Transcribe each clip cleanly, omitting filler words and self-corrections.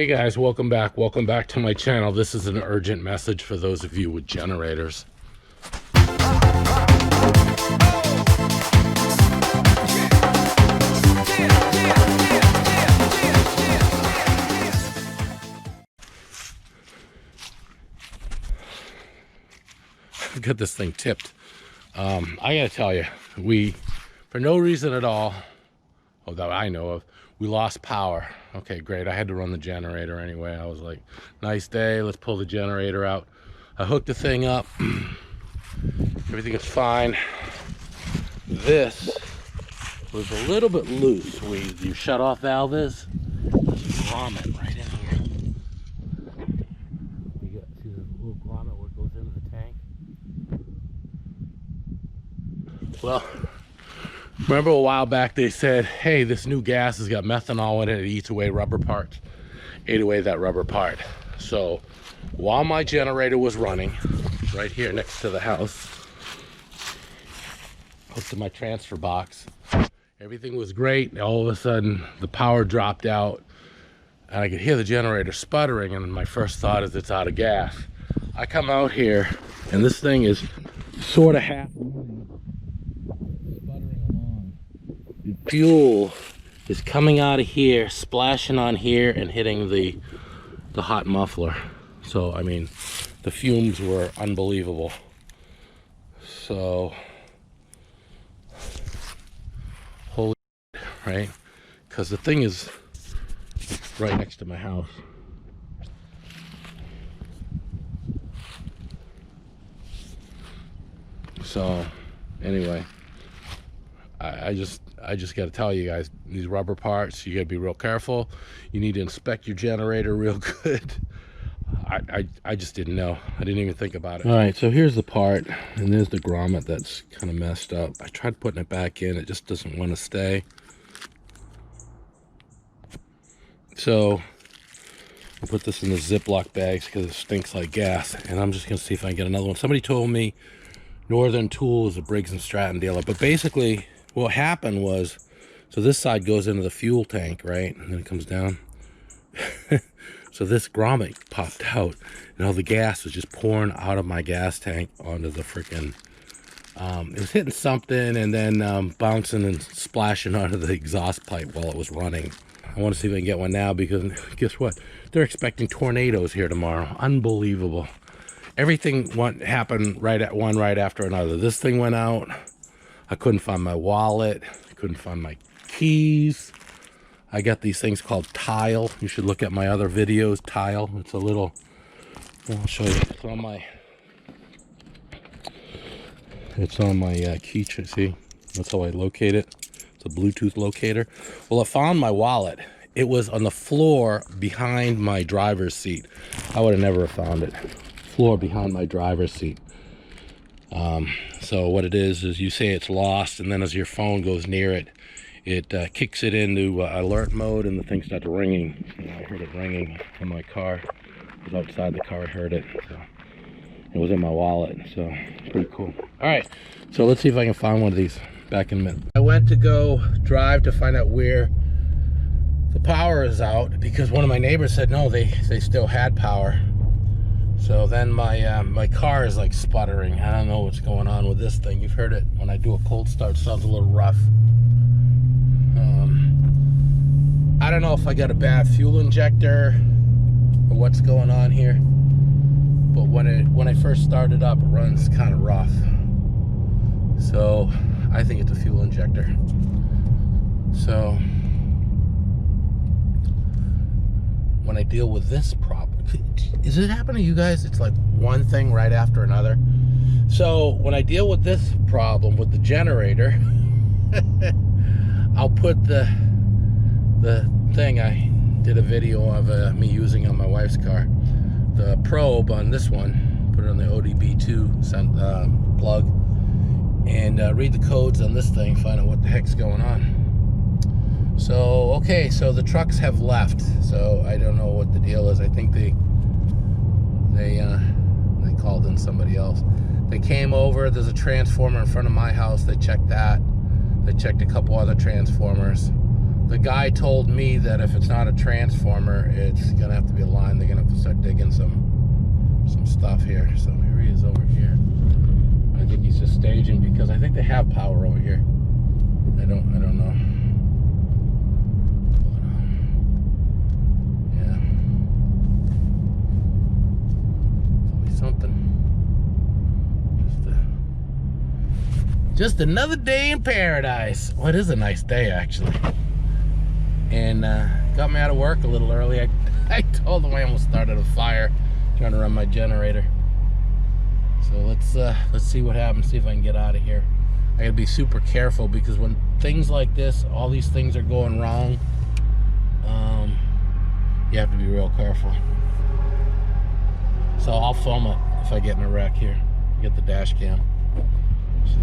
Hey guys, welcome back to my channel. This is an urgent message for those of you with generators. I've got this thing tipped. I gotta tell you, we, for no reason at all, oh, that I know of, we lost power. Okay, great. I had to run the generator anyway. I was like, nice day, let's pull the generator out. I hooked the thing up. Everything is fine. This was a little bit loose. You shut off valve is. There's a grommet right in here. You got, see the little grommet where it goes into the tank? Well, remember a while back they said, hey, this new gas has got methanol in it, it eats away rubber parts. Ate away that rubber part. So while my generator was running, right here next to the house, hooked to my transfer box, everything was great. All of a sudden the power dropped out and I could hear the generator sputtering, and my first thought is it's out of gas. I come out here and this thing is sort of half sputtering along. The fuel is coming out of here, splashing on here and hitting the hot muffler. So I mean, the fumes were unbelievable. So holy shit, right? Because the thing is right next to my house. So anyway, I just got to tell you guys, these rubber parts, you got to be real careful. You need to inspect your generator real good. I just didn't know. I didn't even think about it. All right, so here's the part, and there's the grommet that's kind of messed up. I tried putting it back in. It just doesn't want to stay. So I'll put this in the Ziploc bags because it stinks like gas, and I'm just going to see if I can get another one. Somebody told me Northern Tool is a Briggs & Stratton dealer, but basically what happened was, so this side goes into the fuel tank, right, and then it comes down. So this grommet popped out and all the gas was just pouring out of my gas tank onto the freaking it was hitting something and then bouncing and splashing onto the exhaust pipe while it was running. I want to see if I can get one now, because guess what, they're expecting tornadoes here tomorrow. Unbelievable. Everything happened right after another. This thing went out. I couldn't find my wallet. I couldn't find my keys. I got these things called Tile. You should look at my other videos. Tile. It's a little, I'll show you. It's on my key. See, that's how I locate it. It's a Bluetooth locator. Well, I found my wallet. It was on the floor behind my driver's seat. I would have never found it. Floor behind my driver's seat. So what it is you say it's lost, and then as your phone goes near it, it kicks it into alert mode, and the thing starts ringing. And I heard it ringing in my car. I was outside the car, I heard it. So it was in my wallet, so pretty cool. All right, so let's see if I can find one of these. Back in a minute. I went to go drive to find out where the power is out, because one of my neighbors said no, they still had power. So then my car is like sputtering. I don't know what's going on with this thing. You've heard it when I do a cold start, it sounds a little rough. I don't know if I got a bad fuel injector or what's going on here, but when I first started up, it runs kind of rough. So I think it's a fuel injector. So when I deal with this problem, is it happening to you guys? It's like one thing right after another. So when I deal with this problem with the generator, I'll put the thing I did a video of me using on my wife's car, the probe on this one, put it on the ODB2 plug, and read the codes on this thing, find out what the heck's going on. So okay, so the trucks have left, so I don't know what the deal is. I think they called in somebody else. They came over. There's a transformer in front of my house. They checked that. They checked a couple other transformers. the guy told me that if it's not a transformer, it's gonna have to be a line. They're gonna have to start digging some stuff here. So here he is over here. I think he's just staging because I think they have power over here. I don't know. Yeah. Always something. Just another day in paradise. Well, it is a nice day, actually. And got me out of work a little early. I told them I almost started a fire trying to run my generator. So let's see what happens, see if I can get out of here. I gotta be super careful because when things like this, all these things are going wrong, you have to be real careful. So I'll film it if I get in a wreck here. Get the dash cam. So.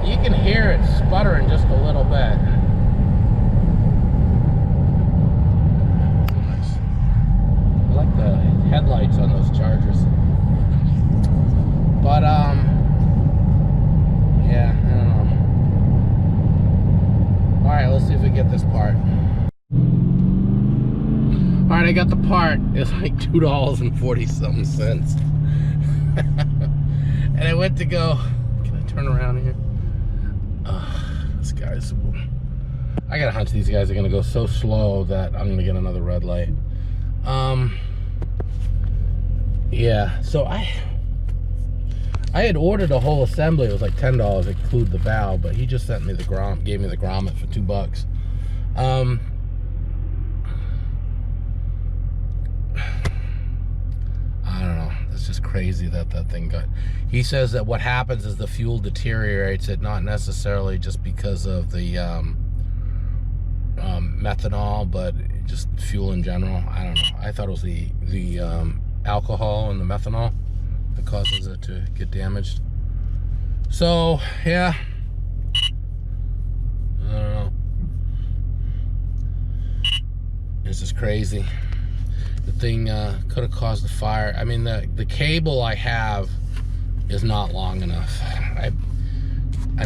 You can hear it sputtering just a little bit. Nice. I like the headlights on those Chargers. But yeah, I don't know. All right, let's see if we get this part. All right, I got the part. It's like $2.40 something. And I went to go. Can I turn around here? This guy's. I got a hunch these guys are gonna go so slow that I'm gonna get another red light. Yeah. So I had ordered a whole assembly. It was like $10 to include the valve, but he just sent me the gave me the grommet for $2. I don't know. It's just crazy that thing got. He says that what happens is the fuel deteriorates it, not necessarily just because of the methanol, but just fuel in general. I don't know. I thought it was the alcohol and the methanol that causes it to get damaged. So yeah, I don't know. This is crazy. The thing could have caused the fire. I mean, the cable I have is not long enough. I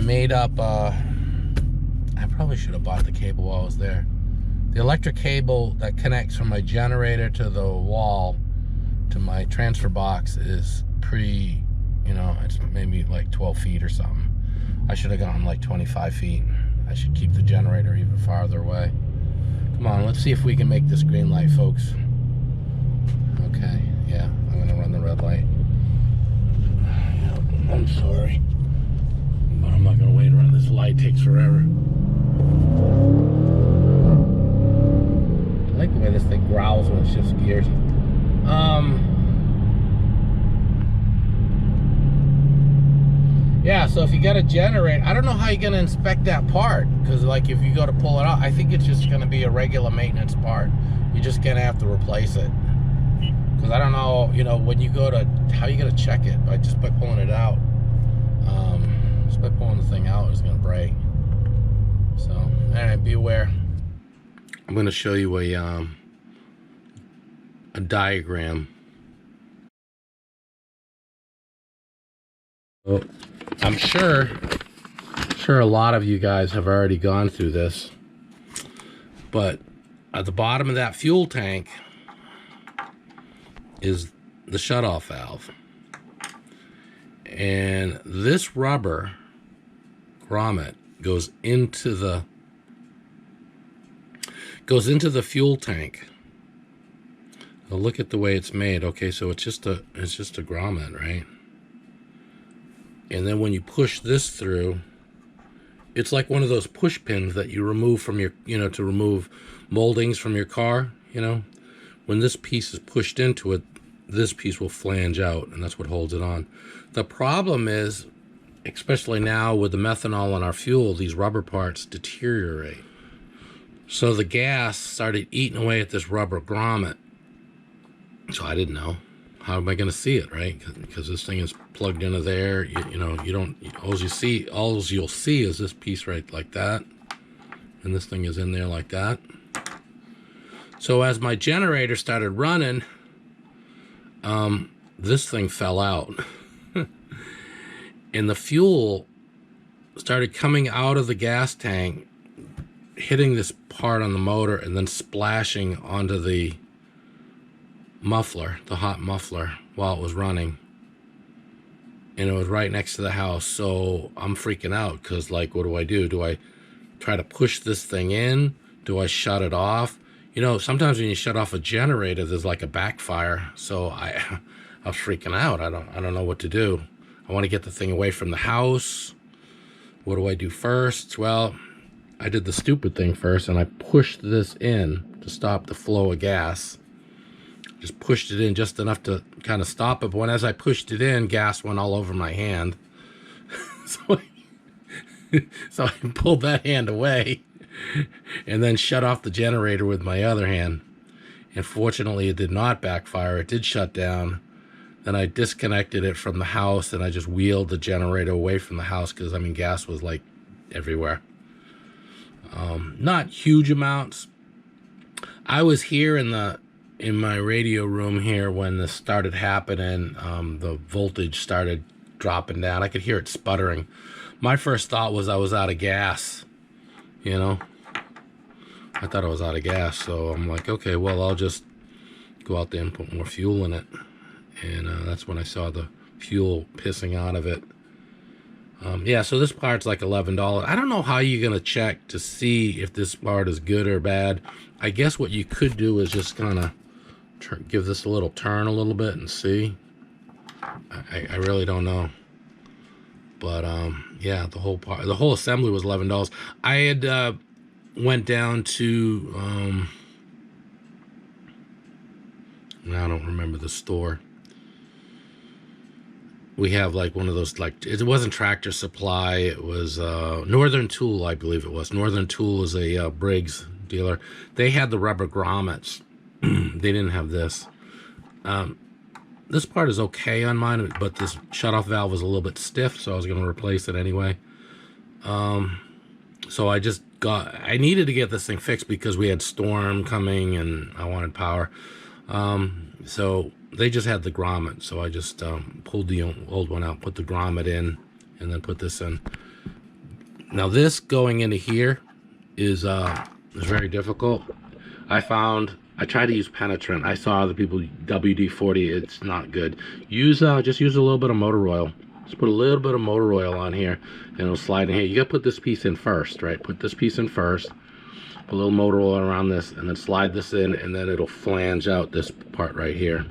made up, I probably should have bought the cable while I was there. The electric cable that connects from my generator to the wall to my transfer box is pretty, you know, it's maybe like 12 feet or something. I should have gone like 25 feet. I should keep the generator even farther away. Come on, let's see if we can make this green light, folks. Okay, yeah, I'm gonna run the red light. I'm sorry, but I'm not gonna wait around. This light takes forever. I like the way this thing growls when it shifts gears. Yeah, so if you got a generator, I don't know how you're gonna inspect that part, because like if you go to pull it out, I think it's just gonna be a regular maintenance part. You're just gonna have to replace it. Because I don't know, you know, when you go to, how you gonna check it? Just by pulling it out. Just by pulling the thing out, it's gonna break. So, all right, be aware. I'm gonna show you a diagram. So, I'm sure a lot of you guys have already gone through this, but at the bottom of that fuel tank is the shutoff valve, and this rubber grommet goes into the fuel tank. Now look at the way it's made. Okay, so it's just a grommet, right? And then when you push this through, it's like one of those push pins that you remove from your, you know, to remove moldings from your car, you know. When this piece is pushed into it, this piece will flange out, and that's what holds it on. The problem is, especially now with the methanol in our fuel, these rubber parts deteriorate. So the gas started eating away at this rubber grommet. So I didn't know. How am I going to see it, right? Because this thing is plugged into there. You know, you don't, all you'll see is this piece right like that. And this thing is in there like that. So as my generator started running, this thing fell out. And the fuel started coming out of the gas tank, hitting this part on the motor, and then splashing onto the muffler, the hot muffler, while it was running. And it was right next to the house. So I'm freaking out because, like, what do? Do I try to push this thing in? Do I shut it off? You know, sometimes when you shut off a generator, there's like a backfire. So I was freaking out. I don't know what to do. I want to get the thing away from the house. What do I do first? Well, I did the stupid thing first, and I pushed this in to stop the flow of gas. Just pushed it in just enough to kind of stop it. But as I pushed it in, gas went all over my hand. So I pulled that hand away and then shut off the generator with my other hand. And fortunately, it did not backfire. It did shut down. Then I disconnected it from the house, and I just wheeled the generator away from the house because, I mean, gas was like everywhere. Not huge amounts. I was here in my radio room here when this started happening. The voltage started dropping down. I could hear it sputtering. My first thought was I was out of gas, you know. I thought I was out of gas, so I'm like, okay, well, I'll just go out there and put more fuel in it. And that's when I saw the fuel pissing out of it. Yeah, so this part's like $11. I don't know how you're going to check to see if this part is good or bad. I guess what you could do is just kind of give this a little turn a little bit and see. I really don't know. But yeah, the whole assembly was $11. I had went down to I don't remember the store. We have like one of those, like, it wasn't Tractor Supply, it was Northern Tool, I believe it was. Northern Tool is a Briggs dealer. They had the rubber grommets. They didn't have this. This part is okay on mine, but this shutoff valve was a little bit stiff, so I was going to replace it anyway. So I needed to get this thing fixed because we had storm coming and I wanted power. So they just had the grommet, so I just pulled the old one out, put the grommet in, and then put this in. Now this going into here is very difficult. I tried to use penetrant. I saw other people WD-40. It's not good. Just use a little bit of motor oil. Just put a little bit of motor oil on here, and it'll slide in here. You gotta put this piece in first, right? Put this piece in first. Put a little motor oil around this, and then slide this in, and then it'll flange out this part right here.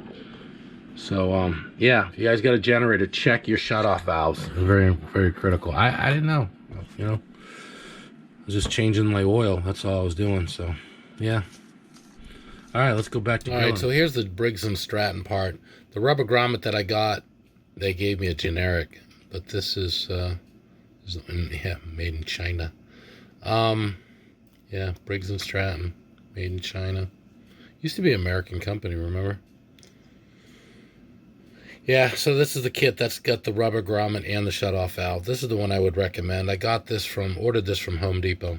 So yeah, if you guys got a generator, check your shutoff valves. Very, very critical. I didn't know, you know. I was just changing my oil. That's all I was doing. So yeah. All right, let's go back to grilling. All right, so here's the Briggs & Stratton part. The rubber grommet that I got, they gave me a generic, but this is yeah, made in China. Yeah, Briggs & Stratton, made in China. Used to be an American company, remember? Yeah, so this is the kit that's got the rubber grommet and the shutoff valve. This is the one I would recommend. I ordered this from Home Depot.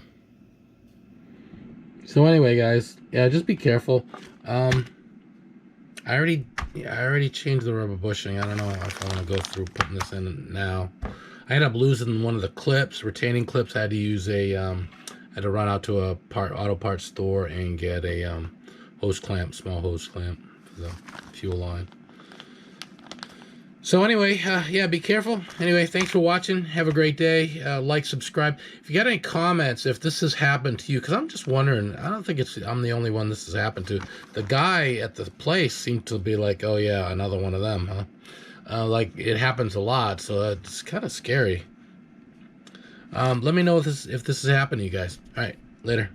So anyway, guys, yeah, just be careful. I already changed the rubber bushing. I don't know if I want to go through putting this in now. I ended up losing one of the clips, retaining clips. I had to use I had to run out to a auto parts store and get a hose clamp, small hose clamp for the fuel line. So anyway, yeah, be careful. Anyway, thanks for watching. Have a great day. Like, subscribe. If you got any comments, if this has happened to you, because I'm just wondering, I don't think I'm the only one this has happened to. The guy at the place seemed to be like, oh yeah, another one of them, huh? Like, it happens a lot, so it's kind of scary. Let me know if this has happened to you guys. All right, later.